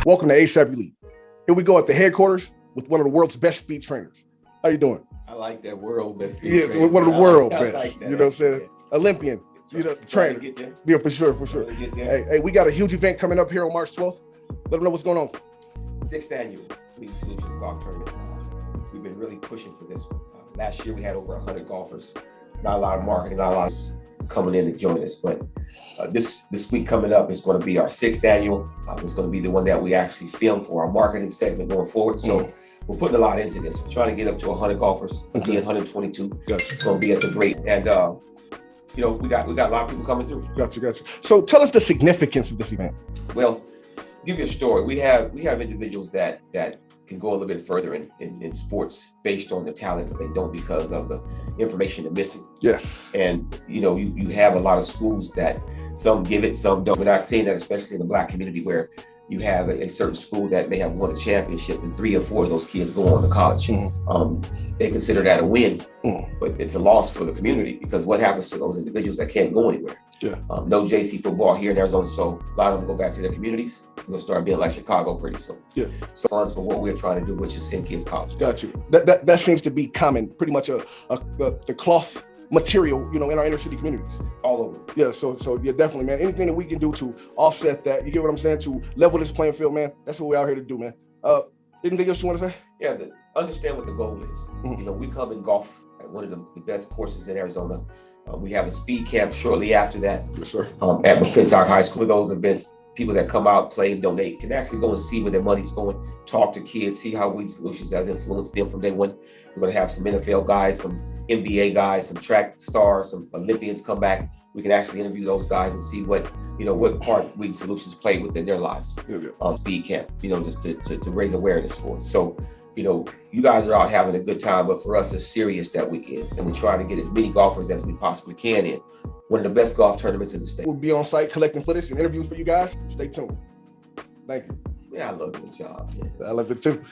Welcome to ASAP Elite. Here we go at the headquarters with one of the world's best speed trainers. How you doing? I like that world best speed trainer. One of the world best. Like that, you know what I'm saying? Olympian. Trainer. Yeah, for sure. Hey, we got a huge event coming up here on March 12th. Let them know what's going on. 6th annual Wheaton Solutions Golf Tournament. We've been really pushing for this one. Last year we had over 100 golfers. Not a lot of marketing, not a lot of coming in to join us, but this week coming up is going to be our 6th annual. It's going to be the one that we actually film for our marketing segment going forward. So we're putting a lot into this. We're trying to get up to 100 golfers. We'll be 122. Gotcha. It's going to be at the break. And we got a lot of people coming through. Gotcha. So tell us the significance of this event. Well, give you a story. We have individuals that can go a little bit further in sports based on the talent, but they don't because of the information they're missing. Yes. And you have a lot of schools that some give it, some don't. We're not seeing that, especially in the Black community, where you have a certain school that may have won a championship and 3 or 4 of those kids go on to college. They consider that a win, but it's a loss for the community because what happens to those individuals that can't go anywhere? Yeah. No JC football here in Arizona, so a lot of them go back to their communities. We'll start being like Chicago pretty soon. Yeah. So funds for what we're trying to do, which is send kids to college. Got you. That seems to be common, pretty much the cloth material, in our inner city communities. All over. Yeah, so yeah, definitely, man. Anything that we can do to offset that, you get what I'm saying, to level this playing field, man, that's what we're out here to do, man. Anything else you want to say? Yeah, understand what the goal is. We come in golf at one of the best courses in Arizona. We have a speed camp shortly after that. Yes, sir. At McClintock High School. For those events, people that come out, play, and donate can actually go and see where their money's going, talk to kids, see how Wheaton Solutions has influenced them from day one. We're going to have some NFL guys, some NBA guys, some track stars, some Olympians come back. We can actually interview those guys and see what part Wheaton Solutions played within their lives. Speed camp, just to raise awareness for it. So, you guys are out having a good time, but for us, it's serious that weekend. And we're trying to get as many golfers as we possibly can in. One of the best golf tournaments in the state. We'll be on site collecting footage and interviews for you guys. Stay tuned. Thank you. Yeah, I love your job. Man. I love it too.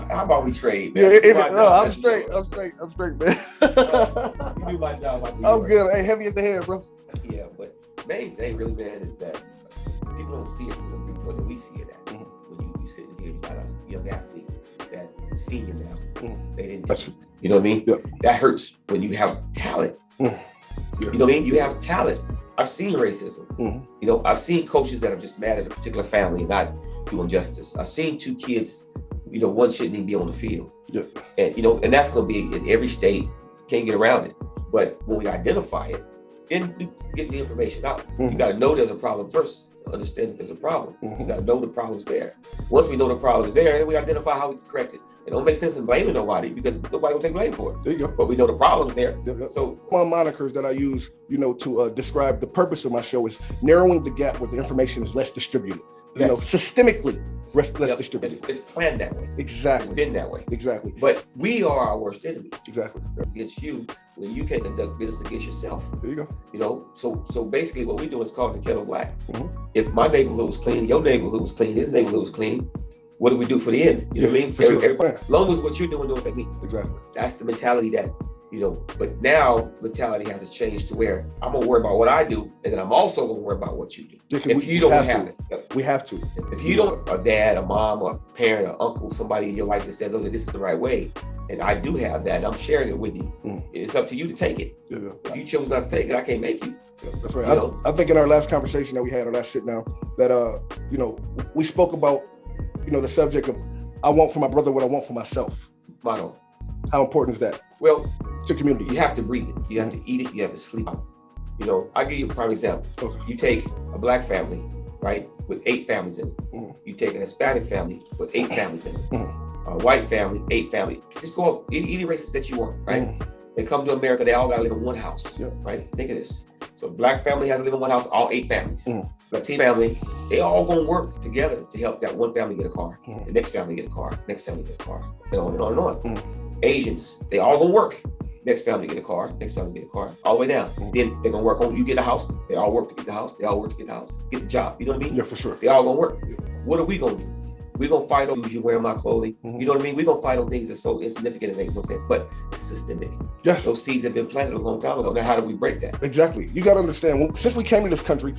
How about we trade, man? I'm straight, man. You do my job. I'm good. Hey, heavy at the head, bro. Yeah, but main thing really, man, is that people don't see it from the viewpoint that we see it at. When you sit in here, you got a young athlete that senior now. They didn't. You know what I mean? Yeah. That hurts when you have talent. Yeah. You know what I mean? You have talent. I've seen racism. I've seen coaches that are just mad at a particular family and not doing justice. I've seen 2 kids, one shouldn't even be on the field. Yeah. And and that's going to be in every state. Can't get around it. But when we identify it, then get the information out. You got to know there's a problem first. Understand that there's a problem. You got to know the problem's there. Once we know the problem is there, then we identify how we can correct it. It don't make sense in blaming nobody because nobody will take blame for it. There you go. But we know the problem's there. Yep. So my monikers that I use, to describe the purpose of my show is narrowing the gap where the information is less distributed. Systemically less distributed. It's planned that way. Exactly. It's been that way. Exactly. But we are our worst enemy. Exactly. Against you when you can't conduct business against yourself. There you go. So basically what we do is called the ghetto black. If my neighborhood was clean, your neighborhood was clean, his neighborhood was clean, what do we do for the end? You know what I mean? For sure. Everybody, as long as what you're doing don't affect me. Exactly. That's the mentality that, but now mentality has to change to where I'm gonna worry about what I do, and then I'm also gonna worry about what you do. Yeah, if you don't have it. We have to. If you don't, a dad, a mom, or a parent, or uncle, somebody in your life that says, okay, this is the right way, and I do have that, and I'm sharing it with you, it's up to you to take it. Yeah. If you chose not to take it, I can't make you. Yeah, that's right. I think in our last conversation that we had, our last sit down, that we spoke about, the subject of I want for my brother what I want for myself. Motto. How important is that? Well, to community. You have to breathe it. You have to eat it. You have to sleep it. I'll give you a prime example. Okay. You take a Black family, right, with 8 families in it. You take a Hispanic family with 8 families in it. A white family, 8 families. Just go up any races that you want, right? They come to America, they all got to live in one house, right? Think of this. So Black family has to live in one house, all 8 families. Latino family, they all gonna work together to help that one family get a car. The next family get a car, next family get a car, and on and on and on. Asians, they all gonna work. Next family get a car, next family get a car, all the way down. Then they're gonna work on, you get a house, they all work to get the house, they all work to get the house, get the job, you know what I mean? Yeah, for sure. They all gonna work. What are we gonna do? We're gonna fight on you wearing my clothing. You know what I mean? We're gonna fight on things that's so insignificant it makes no sense. But it's systemic. Yes. Those seeds have been planted a long time ago. Now, how do we break that? Exactly. You got to understand, since we came to this country,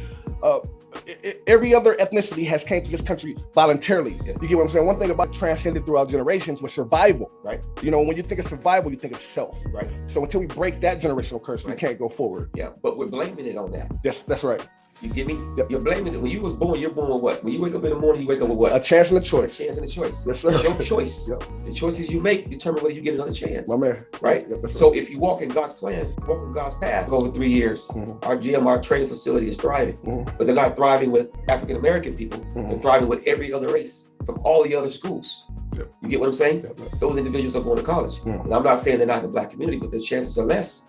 every other ethnicity has came to this country voluntarily. Yeah. You get what I'm saying? One thing about transcended throughout generations was survival. Right. You know, when you think of survival, you think of self. Right. So until we break that generational curse, we can't go forward. Yeah, but we're blaming it on that. That's right. You get me? Yep. You're blaming it. When you was born, you're born with what? When you wake up in the morning, you wake up with what? A chance and a choice. A chance and a choice. Yes, sir. It's your choice. Yep. The choices you make determine whether you get another chance. My man. Right? Yep, so if you walk in God's plan, walk in God's path, over 3 years, our gym, our training facility is thriving. But they're not thriving with African American people. They're thriving with every other race from all the other schools. Yep. You get what I'm saying? Yep. Those individuals are going to college. And I'm not saying they're not in the Black community, but the chances are less.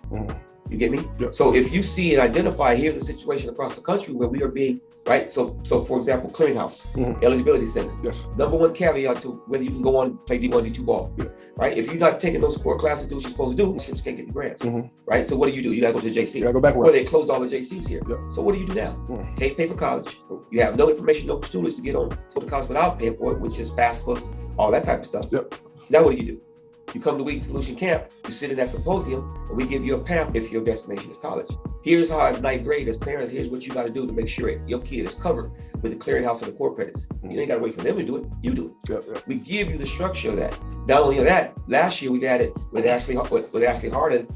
You get me? Yep. So if you see and identify, here's a situation across the country where we are being, right? So for example, clearinghouse, eligibility center. Yes. Number one caveat to whether you can go on play D1, D2 ball, right? If you're not taking those core classes, do what you're supposed to do, you just can't get the grants, right? So what do? You gotta go to JC. You gotta go back. Well, they closed all the JCs here. Yep. So what do you do now? Can't pay for college. You have no information, no students to get on to the college without paying for it, which is FAFSA, all that type of stuff. Yep. Now what do? You come to Wheaton Solution Camp, you sit in that symposium, and we give you a pamphlet if your destination is college. Here's how, as ninth grade, as parents, here's what you got to do to make sure your kid is covered with the clearinghouse and the core credits. You ain't got to wait for them to do it. You do it. Yep. We give you the structure of that. Not only that, last year we added with Ashley Harden,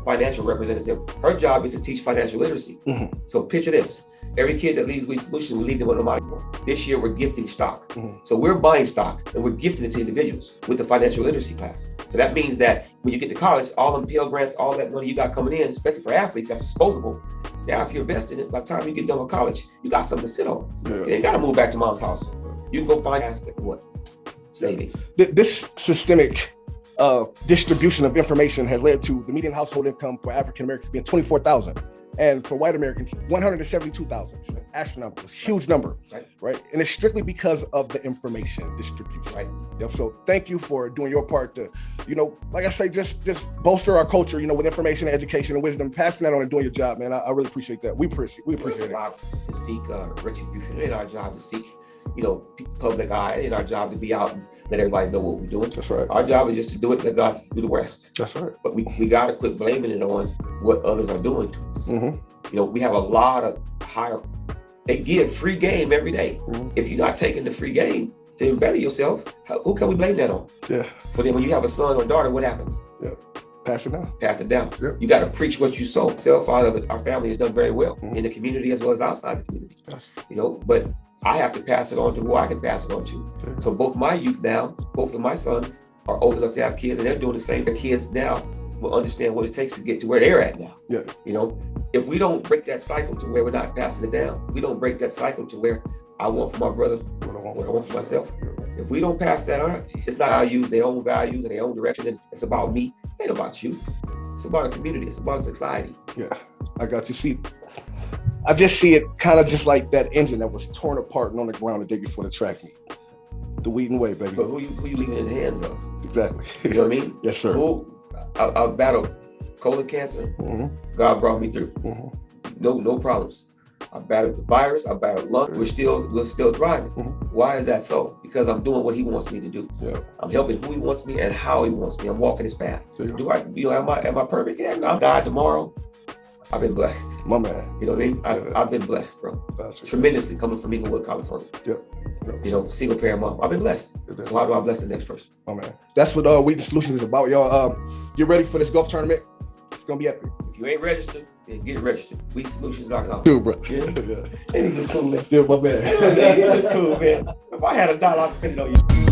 financial representative. Her job is to teach financial literacy. So picture this. Every kid that leaves Wheaton Solution, we leave them with no money more. This year, we're gifting stock. So we're buying stock and we're gifting it to individuals with the financial literacy class. So that means that when you get to college, all them Pell grants, all that money you got coming in, especially for athletes, that's disposable. Now, if you invest in it, by the time you get done with college, you got something to sit on. You ain't got to move back to mom's house. You can go find what? Savings. This systemic distribution of information has led to the median household income for African Americans being $24,000. And for white Americans, $172,000. It's an astronomical, huge number, right? And it's strictly because of the information distribution. Right. Yep. So thank you for doing your part to, like I say, just bolster our culture, with information, education, and wisdom, passing that on and doing your job, man. I really appreciate that. We appreciate it. It's our job to seek retribution. It ain't our job to seek, public eye. It ain't our job to be out and let everybody know what we're doing. That's right. Our job is just to do it, let God do the rest. That's right. But we got to quit blaming it on what others are doing to us. We have a lot of they give free game every day. If you're not taking the free game to better yourself, who can we blame that on? Yeah. So then when you have a son or daughter, what happens? Yeah. Pass it down. Pass it down. Yep. You got to preach what you sow. Self out of it. Our family has done very well in the community as well as outside the community. Yes. But I have to pass it on to who I can pass it on to. Yeah. So both my youth now, both of my sons are old enough to have kids, and they're doing the same. Their kids now will understand what it takes to get to where they're at now. Yeah. If we don't break that cycle to where we're not passing it down, we don't break that cycle to where I want for my brother what I want for myself. If we don't pass that on, it's not how I use their own values and their own direction. It's about me. It ain't about you. It's about a community. It's about a society. Yeah, I got you. See, I just see it kind of just like that engine that was torn apart and on the ground the day before the track meet. The Wheaton way, baby. But who you leaving in the hands of? Exactly. You know what I mean? Yes, sir. I battled colon cancer. God brought me through. No problems. I battled the virus. I battled lung. We're still thriving. Why is that so? Because I'm doing what He wants me to do. Yeah. I'm helping who He wants me and how He wants me. I'm walking His path. Do I? Am I perfect? Yeah. I'm died tomorrow. I've been blessed. My man. You know what I mean? I've been blessed, bro. Tremendously, coming from Inglewood, California. Yep. Single parent mom. I've been blessed. So how do I bless the next person? My man. That's what Wheaton Solutions is about, y'all. Get ready for this golf tournament. It's gonna be epic. If you ain't registered, then get registered. WheatonSolutions.com. Dude, bro. Yeah. And he's just cool, man. Yeah, my man. He's just cool, man. If I had $1, I'd spend it on you.